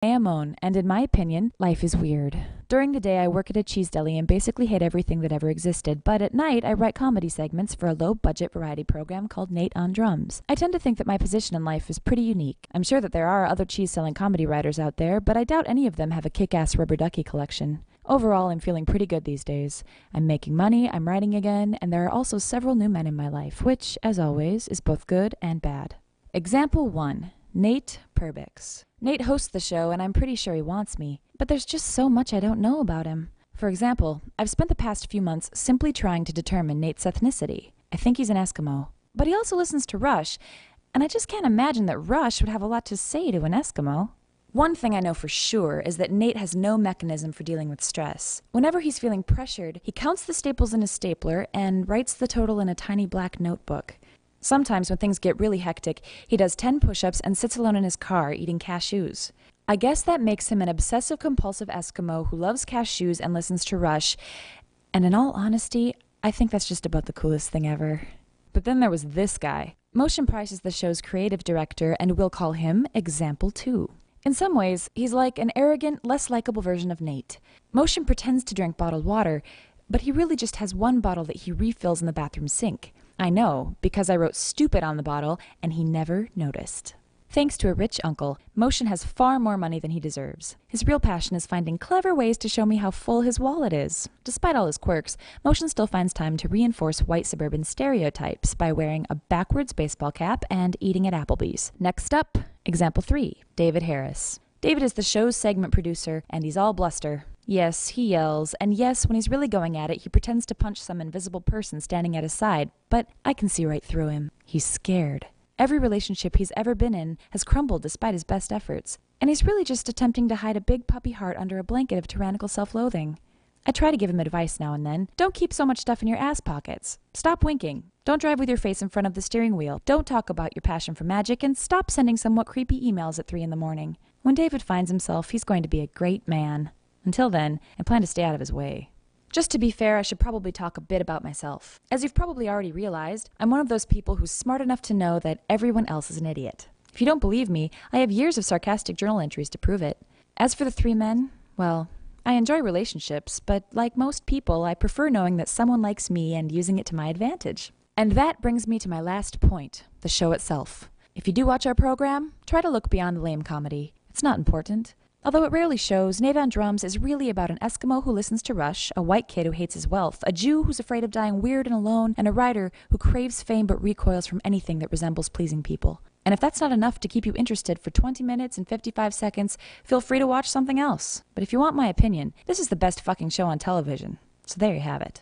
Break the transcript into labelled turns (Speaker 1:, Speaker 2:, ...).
Speaker 1: Amon, and in my opinion, life is weird. During the day, I work at a cheese deli and basically hate everything that ever existed, but at night, I write comedy segments for a low-budget variety program called Nate on Drums. I tend to think that my position in life is pretty unique. I'm sure that there are other cheese-selling comedy writers out there, but I doubt any of them have a kick-ass rubber ducky collection. Overall, I'm feeling pretty good these days. I'm making money, I'm writing again, and there are also several new men in my life, which, as always, is both good and bad. Example 1. Nate Perbix. Nate hosts the show, and I'm pretty sure he wants me, but there's just so much I don't know about him. For example, I've spent the past few months simply trying to determine Nate's ethnicity. I think he's an Eskimo. But he also listens to Rush, and I just can't imagine that Rush would have a lot to say to an Eskimo. One thing I know for sure is that Nate has no mechanism for dealing with stress. Whenever he's feeling pressured, he counts the staples in his stapler and writes the total in a tiny black notebook. Sometimes when things get really hectic, he does 10 push-ups and sits alone in his car eating cashews. I guess that makes him an obsessive-compulsive Eskimo who loves cashews and listens to Rush, and in all honesty, I think that's just about the coolest thing ever. But then there was this guy. Motion Price is the show's creative director, and we'll call him Example 2. In some ways, he's like an arrogant, less likable version of Nate. Motion pretends to drink bottled water, but he really just has one bottle that he refills in the bathroom sink. I know, because I wrote stupid on the bottle, and he never noticed. Thanks to a rich uncle, Motion has far more money than he deserves. His real passion is finding clever ways to show me how full his wallet is. Despite all his quirks, Motion still finds time to reinforce white suburban stereotypes by wearing a backwards baseball cap and eating at Applebee's. Next up, Example 3, David Harris. David is the show's segment producer, and he's all bluster. Yes, he yells, and yes, when he's really going at it, he pretends to punch some invisible person standing at his side, but I can see right through him. He's scared. Every relationship he's ever been in has crumbled despite his best efforts, and he's really just attempting to hide a big puppy heart under a blanket of tyrannical self-loathing. I try to give him advice now and then. Don't keep so much stuff in your ass pockets. Stop winking. Don't drive with your face in front of the steering wheel. Don't talk about your passion for magic, and stop sending somewhat creepy emails at 3 in the morning. When David finds himself, he's going to be a great man. Until then, I plan to stay out of his way. Just to be fair, I should probably talk a bit about myself. As you've probably already realized, I'm one of those people who's smart enough to know that everyone else is an idiot. If you don't believe me, I have years of sarcastic journal entries to prove it. As for the 3 men, well, I enjoy relationships, but like most people, I prefer knowing that someone likes me and using it to my advantage. And that brings me to my last point, the show itself. If you do watch our program, try to look beyond the lame comedy. It's not important. Although it rarely shows, Nate on Drums is really about an Eskimo who listens to Rush, a white kid who hates his wealth, a Jew who's afraid of dying weird and alone, and a writer who craves fame but recoils from anything that resembles pleasing people. And if that's not enough to keep you interested for 20 minutes and 55 seconds, feel free to watch something else. But if you want my opinion, this is the best fucking show on television. So there you have it.